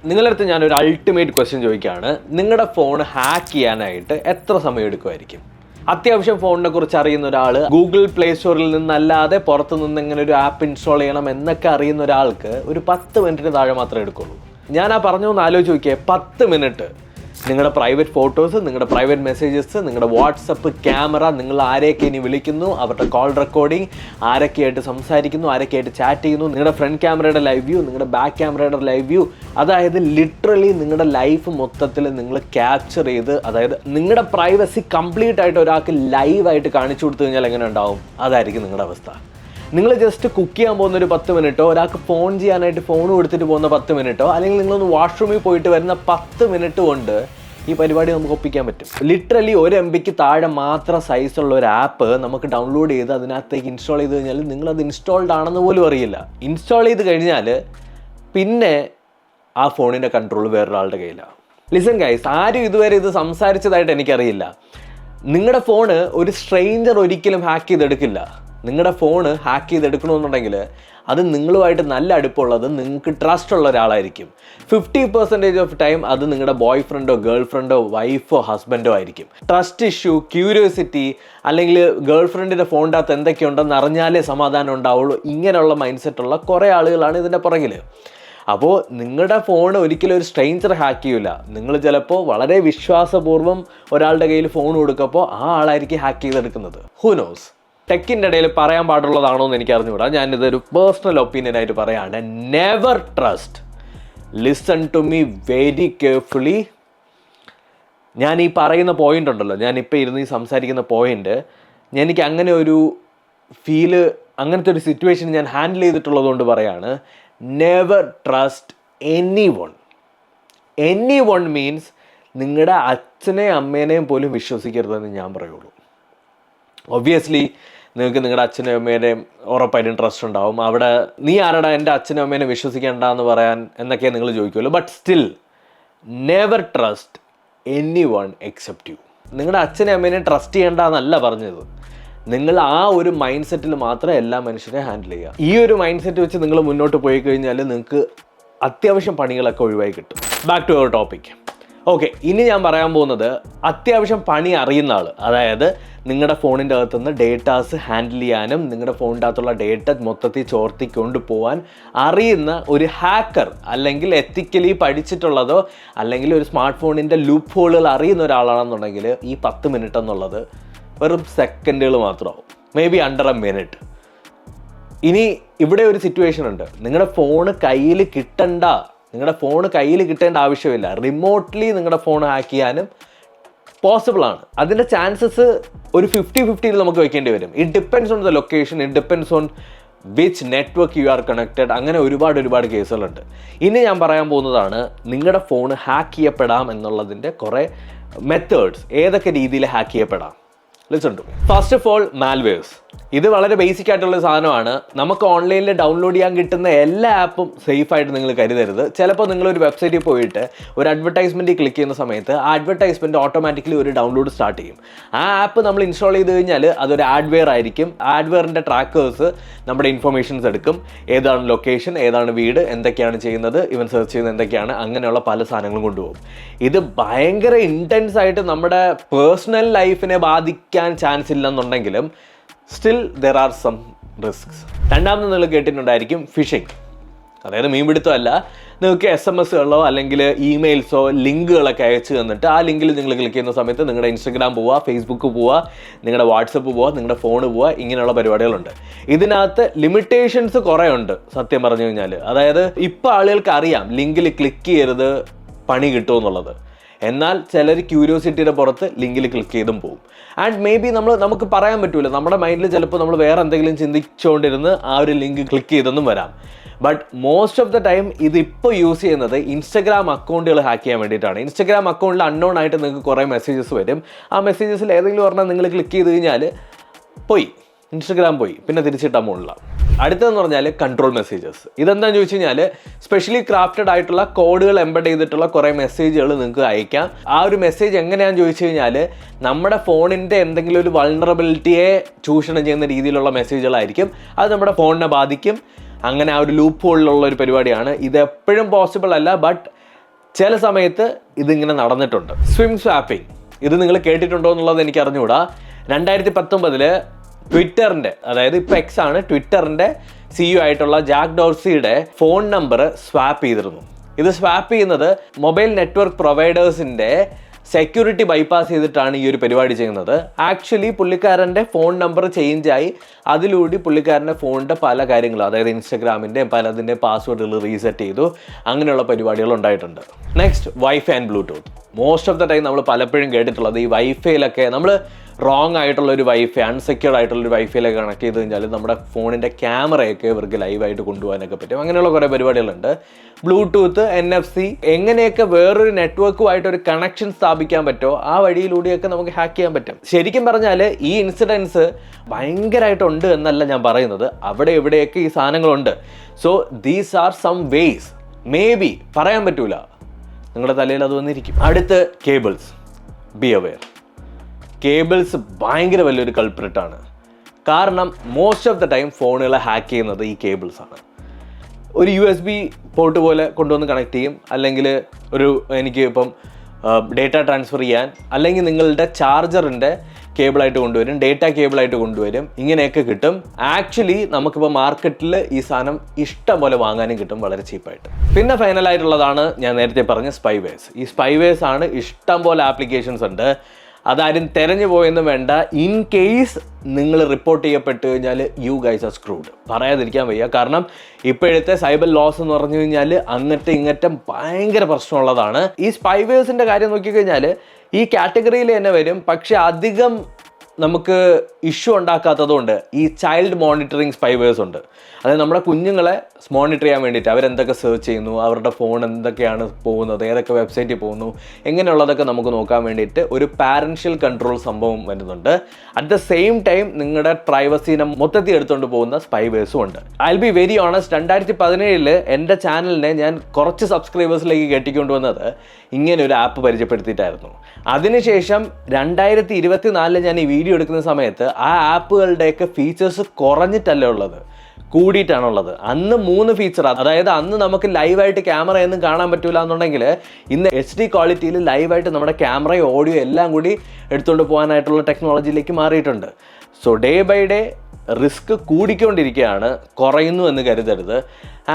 നിങ്ങളുടെ അടുത്ത് ഞാനൊരു അൾട്ടിമേറ്റ് ക്വസ്റ്റ്യൻ ചോദിക്കുകയാണ്. നിങ്ങളുടെ ഫോൺ ഹാക്ക് ചെയ്യാനായിട്ട് എത്ര സമയം എടുക്കുമായിരിക്കും? അത്യാവശ്യം ഫോണിനെ കുറിച്ച് അറിയുന്ന ഒരാൾ ഗൂഗിൾ പ്ലേ സ്റ്റോറിൽ നിന്നല്ലാതെ പുറത്തു നിന്ന് എങ്ങനെ ഒരു ആപ്പ് ഇൻസ്റ്റാൾ ചെയ്യണം എന്നൊക്കെ അറിയുന്ന ഒരാൾക്ക് ഒരു 10 മിനിറ്റിന് താഴെ മാത്രമേ എടുക്കുള്ളൂ. ഞാൻ ആ പറഞ്ഞൊന്ന് ആലോചിച്ച് നോക്കിയേ, 10 മിനിറ്റ്. നിങ്ങളുടെ പ്രൈവറ്റ് ഫോട്ടോസ്, നിങ്ങളുടെ പ്രൈവറ്റ് മെസ്സേജസ്, നിങ്ങളുടെ വാട്സപ്പ് ക്യാമറ, നിങ്ങൾ ആരെയൊക്കെ ഇനി വിളിക്കുന്നു, അവരുടെ കോൾ റെക്കോർഡിംഗ്, ആരൊക്കെയായിട്ട് സംസാരിക്കുന്നു, ആരൊക്കെയായിട്ട് ചാറ്റ് ചെയ്യുന്നു, നിങ്ങളുടെ ഫ്രണ്ട് ക്യാമറയുടെ ലൈവ് വ്യൂ, നിങ്ങളുടെ ബാക്ക് ക്യാമറയുടെ ലൈവ് വ്യൂ, അതായത് ലിറ്ററലി നിങ്ങളുടെ ലൈഫ് മൊത്തത്തിൽ നിങ്ങൾ ക്യാപ്ചർ ചെയ്ത്, അതായത് നിങ്ങളുടെ പ്രൈവസി കംപ്ലീറ്റ് ആയിട്ട് ഒരാൾക്ക് ലൈവായിട്ട് കാണിച്ചു കൊടുത്തു കഴിഞ്ഞാൽ എങ്ങനെ ഉണ്ടാവും? അതായിരിക്കും നിങ്ങളുടെ അവസ്ഥ. നിങ്ങൾ ജസ്റ്റ് കുക്ക് ചെയ്യാൻ പോകുന്ന ഒരു 10 മിനിറ്റോ, ഒരാൾക്ക് ഫോൺ ചെയ്യാനായിട്ട് ഫോൺ കൊടുത്തിട്ട് പോകുന്ന 10 മിനിറ്റോ, അല്ലെങ്കിൽ നിങ്ങളൊന്ന് വാഷ്റൂമിൽ പോയിട്ട് വരുന്ന 10 മിനിറ്റ് കൊണ്ട് ഈ പരിപാടി നമുക്ക് ഒപ്പിക്കാൻ പറ്റും. ലിറ്ററലി 1 MB താഴെ മാത്രം സൈസുള്ള ഒരു ആപ്പ് നമുക്ക് ഡൗൺലോഡ് ചെയ്ത് അതിനകത്തേക്ക് ഇൻസ്റ്റാൾ ചെയ്ത് കഴിഞ്ഞാൽ നിങ്ങളത് ഇൻസ്റ്റാൾഡ് ആണെന്ന് പോലും അറിയില്ല. ഇൻസ്റ്റാൾ ചെയ്ത് കഴിഞ്ഞാൽ പിന്നെ ആ ഫോണിൻ്റെ കൺട്രോൾ വേറൊരാളുടെ കയ്യിലാണ്. ലിസൺ ഗൈസ്, ആരും ഇതുവരെ ഇത് സംസാരിച്ചതായിട്ട് എനിക്കറിയില്ല. നിങ്ങളുടെ ഫോണ് ഒരു സ്ട്രേഞ്ചർ ഒരിക്കലും ഹാക്ക് ചെയ്തെടുക്കില്ല. നിങ്ങളുടെ ഫോണ് ഹാക്ക് ചെയ്തെടുക്കണമെന്നുണ്ടെങ്കിൽ അത് നിങ്ങളുമായിട്ട് നല്ല അടുപ്പമുള്ളത്, നിങ്ങൾക്ക് ട്രസ്റ്റ് ഉള്ള ഒരാളായിരിക്കും. 50% ഓഫ് ടൈം അത് നിങ്ങളുടെ ബോയ് ഫ്രണ്ടോ ഗേൾ ഫ്രണ്ടോ വൈഫോ ഹസ്ബൻഡോ ആയിരിക്കും. ട്രസ്റ്റ് ഇഷ്യൂ, ക്യൂരിയോസിറ്റി, അല്ലെങ്കിൽ ഗേൾ ഫ്രണ്ടിൻ്റെ ഫോണിൻ്റെ അകത്ത് എന്തൊക്കെയുണ്ടെന്ന് അറിഞ്ഞാലേ സമാധാനം ഉണ്ടാവുള്ളൂ. ഇങ്ങനെയുള്ള മൈൻഡ് സെറ്റുള്ള കുറേ ആളുകളാണ് ഇതിൻ്റെ പുറകിൽ. അപ്പോൾ നിങ്ങളുടെ ഫോൺ ഒരിക്കലും ഒരു സ്ട്രേഞ്ചർ ഹാക്ക് ചെയ്യില്ല. നിങ്ങൾ ചിലപ്പോൾ വളരെ വിശ്വാസപൂർവ്വം ഒരാളുടെ കയ്യിൽ ഫോൺ കൊടുക്കുമ്പോൾ ആ ആളായിരിക്കും ഹാക്ക് ചെയ്തെടുക്കുന്നത്. Who knows? ടെക്കിൻ്റെ ഇടയിൽ പറയാൻ പാടുള്ളതാണോ എന്ന് എനിക്ക് അറിഞ്ഞുകൂടാ. ഞാനിതൊരു പേഴ്സണൽ ഒപ്പീനിയനായിട്ട് പറയുകയാണ്. Never trust. Listen to me very carefully. ഞാൻ ഈ പറയുന്ന പോയിൻ്റ് ഉണ്ടല്ലോ, ഞാനിപ്പോൾ ഇരുന്ന് ഈ സംസാരിക്കുന്ന പോയിൻ്റ്, എനിക്ക് അങ്ങനെ ഒരു ഫീല്, അങ്ങനത്തെ ഒരു സിറ്റുവേഷൻ ഞാൻ ഹാൻഡിൽ ചെയ്തിട്ടുള്ളത് കൊണ്ട് പറയാണ്. Never trust any one. Any one means നിങ്ങളുടെ അച്ഛനെയും അമ്മേനെയും പോലും വിശ്വസിക്കരുതെന്ന് ഞാൻ പറയുള്ളൂ. ഒബ്വിയസ്ലി നിങ്ങൾക്ക് നിങ്ങളുടെ അച്ഛനും അമ്മേനെയും ഉറപ്പായിട്ടും ട്രസ്റ്റ് ഉണ്ടാവും. അവിടെ നീ ആരടാ എൻ്റെ അച്ഛനും അമ്മേനെ വിശ്വസിക്കേണ്ട എന്ന് പറയാൻ എന്നൊക്കെ നിങ്ങൾ ചോദിക്കുമല്ലോ. But still never trust anyone except you. നിങ്ങളുടെ അച്ഛനും അമ്മേനെ ട്രസ്റ്റ് ചെയ്യേണ്ട എന്നല്ല പറഞ്ഞത്. നിങ്ങൾ ആ ഒരു മൈൻഡ് സെറ്റിൽ മാത്രമേ എല്ലാ മനുഷ്യരെ ഹാൻഡിൽ ചെയ്യുക. ഈ ഒരു മൈൻഡ് സെറ്റ് വെച്ച് നിങ്ങൾ മുന്നോട്ട് പോയി കഴിഞ്ഞാൽ നിങ്ങൾക്ക് അത്യാവശ്യം പണികളൊക്കെ ഒഴിവായി കിട്ടും. Back to our topic. Okay, ഇനി ഞാൻ പറയാൻ പോകുന്നത് അത്യാവശ്യം പണി അറിയുന്ന ആൾ, അതായത് നിങ്ങളുടെ ഫോണിൻ്റെ അകത്തുനിന്ന് ഡേറ്റാസ് ഹാൻഡിൽ ചെയ്യാനും നിങ്ങളുടെ ഫോണിൻ്റെ അകത്തുള്ള ഡേറ്റ മൊത്തത്തിൽ ചോർത്തി കൊണ്ടുപോകാൻ അറിയുന്ന ഒരു ഹാക്കർ, അല്ലെങ്കിൽ എത്തിക്കലി പഠിച്ചിട്ടുള്ളതോ അല്ലെങ്കിൽ ഒരു സ്മാർട്ട് ഫോണിൻ്റെ ലൂപ്പ് ഹോളുകൾ അറിയുന്ന ഒരാളാണെന്നുണ്ടെങ്കിൽ ഈ 10 മിനിറ്റ് എന്നുള്ളത് വെറും സെക്കൻഡുകൾ മാത്രമാവും. Maybe under a minute. ഇനി ഇവിടെ ഒരു സിറ്റുവേഷൻ ഉണ്ട്. നിങ്ങളുടെ ഫോണ് കയ്യിൽ കിട്ടേണ്ട, നിങ്ങളുടെ ഫോൺ കയ്യിൽ കിട്ടേണ്ട ആവശ്യമില്ല. റിമോട്ട്ലി നിങ്ങളുടെ ഫോൺ ഹാക്ക് ചെയ്യാനും പോസിബിളാണ്. അതിൻ്റെ ചാൻസസ് ഒരു 50-50 നമുക്ക് വെക്കേണ്ടി വരും. It depends on the location, it depends on which network you are connected. അങ്ങനെ ഒരുപാട് കേസുകളുണ്ട്. ഇനി ഞാൻ പറയാൻ പോകുന്നതാണ് നിങ്ങളുടെ ഫോൺ ഹാക്ക് ചെയ്യപ്പെടാം എന്നുള്ളതിൻ്റെ കുറേ മെത്തേഡ്സ്. ഏതൊക്കെ രീതിയിൽ ഹാക്ക് ചെയ്യപ്പെടാം? Listen to me. First of all, malwares. ഇത് വളരെ ബേസിക് ആയിട്ടുള്ള സാധനമാണ്. നമുക്ക് ഓൺലൈനിൽ ഡൗൺലോഡ് ചെയ്യാൻ കിട്ടുന്ന എല്ലാ ആപ്പും സേഫായിട്ട് നിങ്ങൾ കരുതരുത്. ചിലപ്പോൾ നിങ്ങളൊരു വെബ്സൈറ്റിൽ പോയിട്ട് ഒരു അഡ്വർടൈസ്മെൻറ്റ് ക്ലിക്ക് ചെയ്യുന്ന സമയത്ത് ആ അഡ്വർടൈസ്മെൻറ്റ് ഓട്ടോമാറ്റിക്കലി ഒരു ഡൗൺലോഡ് സ്റ്റാർട്ട് ചെയ്യും. ആ ആപ്പ് നമ്മൾ ഇൻസ്റ്റാൾ ചെയ്ത് കഴിഞ്ഞാൽ അതൊരു ആഡ്വെയർ ആയിരിക്കും. ആഡ്വെയറിൻ്റെ ട്രാക്കേഴ്സ് നമ്മുടെ ഇൻഫർമേഷൻസ് എടുക്കും. ഏതാണ് ലൊക്കേഷൻ, ഏതാണ് വീട്, എന്തൊക്കെയാണ് ചെയ്യുന്നത്, ഇവൻ സെർച്ച് ചെയ്യുന്നത് എന്തൊക്കെയാണ്, അങ്ങനെയുള്ള പല സാധനങ്ങളും കൊണ്ടുപോകും. ഇത് ഭയങ്കര ഇൻറ്റൻസ് ആയിട്ട് നമ്മുടെ പേഴ്സണൽ ലൈഫിനെ ബാധിക്കാൻ ചാൻസ് ഇല്ലെന്നുണ്ടെങ്കിലും still there are some risks. രണ്ടാമത് നിങ്ങൾ കേട്ടിട്ടുണ്ടായിരിക്കും ഫിഷിംഗ്. അതായത് മീൻപിടുത്തമല്ല, നിങ്ങൾക്ക് SMS-കളോ അല്ലെങ്കിൽ ഇമെയിൽസോ ലിങ്കുകളൊക്കെ അയച്ചു തന്നിട്ട് ആ ലിങ്കിൽ നിങ്ങൾ ക്ലിക്ക് ചെയ്യുന്ന സമയത്ത് നിങ്ങളുടെ ഇൻസ്റ്റഗ്രാം പോവുക, ഫേസ്ബുക്ക് പോവുക, നിങ്ങളുടെ വാട്സപ്പ് പോവുക, നിങ്ങളുടെ ഫോൺ പോവുക, ഇങ്ങനെയുള്ള പരിപാടികളുണ്ട്. ഇതിനകത്ത് ലിമിറ്റേഷൻസ് കുറേ ഉണ്ട് സത്യം പറഞ്ഞു കഴിഞ്ഞാൽ. അതായത് ഇപ്പോൾ ആളുകൾക്ക് അറിയാം ലിങ്കിൽ ക്ലിക്ക് ചെയ്യരുത്, പണി കിട്ടുമെന്നുള്ളത്. എന്നാൽ ചിലർ ക്യൂരിയോസിറ്റിയുടെ പുറത്ത് ലിങ്കിൽ ക്ലിക്ക് ചെയ്തും പോകും. ആൻഡ് മേ ബി നമുക്ക് പറയാൻ പറ്റൂല, നമ്മുടെ മൈൻഡിൽ ചിലപ്പോൾ നമ്മൾ വേറെ എന്തെങ്കിലും ചിന്തിച്ചുകൊണ്ടിരുന്ന് ആ ഒരു ലിങ്ക് ക്ലിക്ക് ചെയ്തെന്നും വരാം. But most of the time ഇതിപ്പോൾ യൂസ് ചെയ്യുന്നത് ഇൻസ്റ്റഗ്രാം അക്കൗണ്ടുകൾ ഹാക്ക് ചെയ്യാൻ വേണ്ടിയിട്ടാണ്. ഇൻസ്റ്റഗ്രാം അക്കൗണ്ടിൽ അൺനോൺ ആയിട്ട് നിങ്ങൾക്ക് കുറേ മെസ്സേജസ് വരും. ആ മെസ്സേജസിൽ ഏതെങ്കിലും പറഞ്ഞാൽ നിങ്ങൾ ക്ലിക്ക് ചെയ്ത് കഴിഞ്ഞാൽ പോയി, ഇൻസ്റ്റഗ്രാം പോയി, പിന്നെ തിരിച്ചിട്ടാൽ മുകളില. അടുത്തതെന്ന് പറഞ്ഞാൽ കൺട്രോൾ മെസ്സേജസ്. ഇതെന്താണെന്ന് ചോദിച്ചു കഴിഞ്ഞാൽ സ്പെഷ്യലി ക്രാഫ്റ്റഡ് ആയിട്ടുള്ള കോഡുകൾ എംബഡ് ചെയ്തിട്ടുള്ള കുറേ മെസ്സേജുകൾ നിങ്ങൾക്ക് അയക്കാം. ആ ഒരു മെസ്സേജ് എങ്ങനെയാണെന്ന് ചോദിച്ചു കഴിഞ്ഞാൽ നമ്മുടെ ഫോണിൻ്റെ എന്തെങ്കിലും ഒരു വൾണറബിലിറ്റിയെ ചൂഷണം ചെയ്യുന്ന രീതിയിലുള്ള മെസ്സേജുകളായിരിക്കും. അത് നമ്മുടെ ഫോണിനെ ബാധിക്കും. അങ്ങനെ ആ ഒരു ലൂപ്പ് ഹോളിലുള്ള ഒരു പരിപാടിയാണ്. ഇത് എപ്പോഴും പോസിബിൾ അല്ല, ബട്ട് ചില സമയത്ത് ഇതിങ്ങനെ നടന്നിട്ടുണ്ട്. സ്വിം സ്വാപ്പിംഗ്, ഇത് നിങ്ങൾ കേട്ടിട്ടുണ്ടോ എന്നുള്ളത് എനിക്ക് അറിഞ്ഞുകൂടാ. 2019 ട്വിറ്ററിൻ്റെ, അതായത് ഇപ്പോൾ എക്സ് ആണ്, ട്വിറ്ററിൻ്റെ CEO ആയിട്ടുള്ള ജാക്ക് ഡോർസിയുടെ ഫോൺ നമ്പർ സ്വാപ്പ് ചെയ്തിരുന്നു. ഇത് സ്വാപ്പ് ചെയ്യുന്നത് മൊബൈൽ നെറ്റ്വർക്ക് പ്രൊവൈഡേഴ്സിൻ്റെ സെക്യൂരിറ്റി ബൈപ്പാസ് ചെയ്തിട്ടാണ് ഈ ഒരു പരിപാടി ചെയ്യുന്നത്. ആക്ച്വലി പുള്ളിക്കാരൻ്റെ ഫോൺ നമ്പർ ചേഞ്ചായി, അതിലൂടെ പുള്ളിക്കാരൻ്റെ ഫോണിൻ്റെ പല കാര്യങ്ങളും, അതായത് ഇൻസ്റ്റഗ്രാമിൻ്റെ പലതിൻ്റെ പാസ്വേഡുകൾ റീസെറ്റ് ചെയ്തു. അങ്ങനെയുള്ള പരിപാടികൾ ഉണ്ടായിട്ടുണ്ട്. Next, wifi and Bluetooth. Most of the time നമ്മൾ പലപ്പോഴും കേട്ടിട്ടുള്ളത് ഈ വൈഫൈയിലൊക്കെ നമ്മൾ റോങ് ആയിട്ടുള്ളൊരു വൈഫൈ, അൺസെക്യൂർഡ് ആയിട്ടുള്ളൊരു വൈഫൈയിലൊക്കെ കണക്ട് ചെയ്ത് കഴിഞ്ഞാൽ നമ്മുടെ ഫോണിൻ്റെ ക്യാമറയൊക്കെ ഇവർക്ക് ലൈവായിട്ട് കൊണ്ടുപോകാനൊക്കെ പറ്റും. അങ്ങനെയുള്ള കുറേ പരിപാടികളുണ്ട്. ബ്ലൂടൂത്ത്, NFC, എങ്ങനെയൊക്കെ വേറൊരു നെറ്റ്വർക്കുമായിട്ട് ഒരു കണക്ഷൻ സ്ഥാപിക്കാൻ പറ്റുമോ ആ വഴിയിലൂടെയൊക്കെ നമുക്ക് ഹാക്ക് ചെയ്യാൻ പറ്റും. ശരിക്കും പറഞ്ഞാൽ ഈ ഇൻസിഡൻസ് ഭയങ്കരമായിട്ടുണ്ട് എന്നല്ല ഞാൻ പറയുന്നത്, അവിടെ എവിടെയൊക്കെ ഈ സാധനങ്ങളുണ്ട്. So these are some ways, maybe പറയാൻ പറ്റൂല, നിങ്ങളുടെ തലയിൽ അത് വന്നിരിക്കും. അടുത്ത് കേബിൾസ്, ബി അവെയർ. കേബിൾസ് ഭയങ്കര വലിയൊരു കൾപ്രിറ്റാണ്. കാരണം മോസ്റ്റ് ഓഫ് ദ ടൈം ഫോണുകളെ ഹാക്ക് ചെയ്യുന്നത് ഈ കേബിൾസാണ്. ഒരു USB പോർട്ട് പോലെ കൊണ്ടുവന്ന് കണക്ട് ചെയ്യും, അല്ലെങ്കിൽ എനിക്ക് ഇപ്പം ഡേറ്റ ട്രാൻസ്ഫർ ചെയ്യാൻ, അല്ലെങ്കിൽ നിങ്ങളുടെ ചാർജറിൻ്റെ കേബിളായിട്ട് കൊണ്ടുവരും, ഡേറ്റ കേബിളായിട്ട് കൊണ്ടുവരും, ഇങ്ങനെയൊക്കെ കിട്ടും. ആക്ച്വലി നമുക്കിപ്പോൾ മാർക്കറ്റിൽ ഈ സാധനം ഇഷ്ടം പോലെ വാങ്ങാനും കിട്ടും വളരെ ചീപ്പായിട്ട്. പിന്നെ ഫൈനലായിട്ടുള്ളതാണ് ഞാൻ നേരത്തെ പറഞ്ഞ സ്പൈവേഴ്സ്. ഈ സ്പൈവേഴ്സ് ആണ് ഇഷ്ടം പോലെ ആപ്ലിക്കേഷൻസ് ഉണ്ട്. അതാരും തിരഞ്ഞു പോയെന്നും വേണ്ട. ഇൻ കേസ് നിങ്ങൾ റിപ്പോർട്ട് ചെയ്യപ്പെട്ട് കഴിഞ്ഞാൽ യു ഗൈസ് ആർ സ്ക്രൂഡ്, പറയാതിരിക്കാൻ വയ്യ. കാരണം ഇപ്പോഴത്തെ സൈബർ ലോസ് എന്ന് പറഞ്ഞു കഴിഞ്ഞാൽ അങ്ങറ്റം ഇങ്ങറ്റം ഭയങ്കര പ്രശ്നമുള്ളതാണ്. ഈ സ്പൈവേഴ്സിൻ്റെ കാര്യം നോക്കിക്കഴിഞ്ഞാൽ ഈ കാറ്റഗറിയിൽ തന്നെ വരും. പക്ഷെ അധികം നമുക്ക് ഇഷ്യൂ ഉണ്ടാക്കാത്തതുകൊണ്ട് ഈ ചൈൽഡ് മോണിറ്ററിങ് സ്പൈവേഴ്സ് ഉണ്ട്. അതായത് നമ്മുടെ കുഞ്ഞുങ്ങളെ മോണിറ്റർ ചെയ്യാൻ വേണ്ടിയിട്ട് അവരെന്തൊക്കെ സെർച്ച് ചെയ്യുന്നു, അവരുടെ ഫോൺ എന്തൊക്കെയാണ് പോകുന്നത്, ഏതൊക്കെ വെബ്സൈറ്റിൽ പോകുന്നു, എങ്ങനെയുള്ളതൊക്കെ നമുക്ക് നോക്കാൻ വേണ്ടിയിട്ട് ഒരു പാരൻഷ്യൽ കൺട്രോൾ സംഭവം വരുന്നുണ്ട്. അറ്റ് ദ സെയിം ടൈം നിങ്ങളുടെ പ്രൈവസീനെ മൊത്തത്തിൽ എടുത്തുകൊണ്ട് പോകുന്ന സ്പൈവേഴ്സും ഉണ്ട്. I will be very honest, 2017 എൻ്റെ ചാനലിനെ ഞാൻ കുറച്ച് സബ്സ്ക്രൈബേഴ്സിലേക്ക് കെട്ടിക്കൊണ്ടുവന്നത് ഇങ്ങനെ ഒരു ആപ്പ് പരിചയപ്പെടുത്തിയിട്ടായിരുന്നു. അതിനുശേഷം 2024 ഞാൻ ഈ വീഡിയോ എടുക്കുന്ന സമയത്ത് ആ ആപ്പുകളുടെയൊക്കെ ഫീച്ചേഴ്സ് കുറഞ്ഞിട്ടല്ല ഉള്ളത്, കൂടിയിട്ടാണുള്ളത്. അന്ന് 3 ഫീച്ചർ, അതായത് അന്ന് നമുക്ക് ലൈവായിട്ട് ക്യാമറയൊന്നും കാണാൻ പറ്റില്ല എന്നുണ്ടെങ്കിൽ ഇന്ന് HD ക്വാളിറ്റിയിൽ ലൈവായിട്ട് നമ്മുടെ ക്യാമറയും ഓഡിയോ എല്ലാം കൂടി എടുത്തുകൊണ്ട് പോകാനായിട്ടുള്ള ടെക്നോളജിയിലേക്ക് മാറിയിട്ടുണ്ട്. So day by day risk കൂടിക്കൊണ്ടിരിക്കുകയാണ്, കുറയുന്നു എന്ന് കരുതരുത്.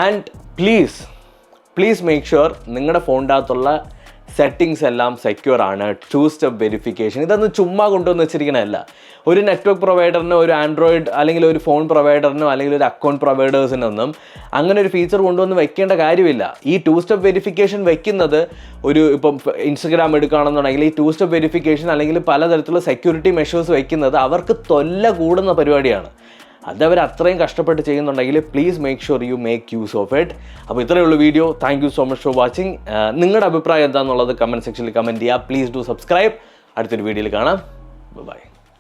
ആൻഡ് പ്ലീസ് മേക്ക് ഷുവർ നിങ്ങളുടെ ഫോണിൻ്റെ അകത്തുള്ള സെറ്റിങ്സ് എല്ലാം സെക്യൂർ ആണ്. 2 സ്റ്റെപ്പ് വെരിഫിക്കേഷൻ ഇതൊന്നും ചുമ്മാ കൊണ്ടുവന്ന് വെച്ചിരിക്കണമല്ല. ഒരു നെറ്റ്വർക്ക് പ്രൊവൈഡറിനോ, ഒരു ആൻഡ്രോയിഡ് അല്ലെങ്കിൽ ഒരു ഫോൺ പ്രൊവൈഡറിനോ, അല്ലെങ്കിൽ ഒരു അക്കൗണ്ട് പ്രൊവൈഡേഴ്സിനൊന്നും അങ്ങനെ ഒരു ഫീച്ചർ കൊണ്ടുവന്ന് വെക്കേണ്ട കാര്യമില്ല. ഈ 2 സ്റ്റെപ്പ് വെരിഫിക്കേഷൻ വെക്കുന്നത് ഇപ്പം ഇൻസ്റ്റഗ്രാം എടുക്കുകയാണെന്നുണ്ടെങ്കിൽ ഈ 2 സ്റ്റെപ്പ് വെരിഫിക്കേഷൻ അല്ലെങ്കിൽ പലതരത്തിലുള്ള സെക്യൂരിറ്റി മെഷേഴ്സ് വെക്കുന്നത് അവർക്ക് തൊല്ല കൂടുന്ന പരിപാടിയാണ്. അതവർ അത്രയും കഷ്ടപ്പെട്ട് ചെയ്യുന്നുണ്ടെങ്കിൽ please make sure you make use of it. അപ്പോൾ ഇത്രയേ ഉള്ളൂ video. Thank you so much for watching. നിങ്ങളുടെ അഭിപ്രായം എന്താണെന്നുള്ളത് കമൻറ്റ് സെക്ഷനിൽ കമൻറ്റ് ചെയ്യുക. Please do subscribe. അടുത്തൊരു വീഡിയോയിൽ കാണാം. ബൈ.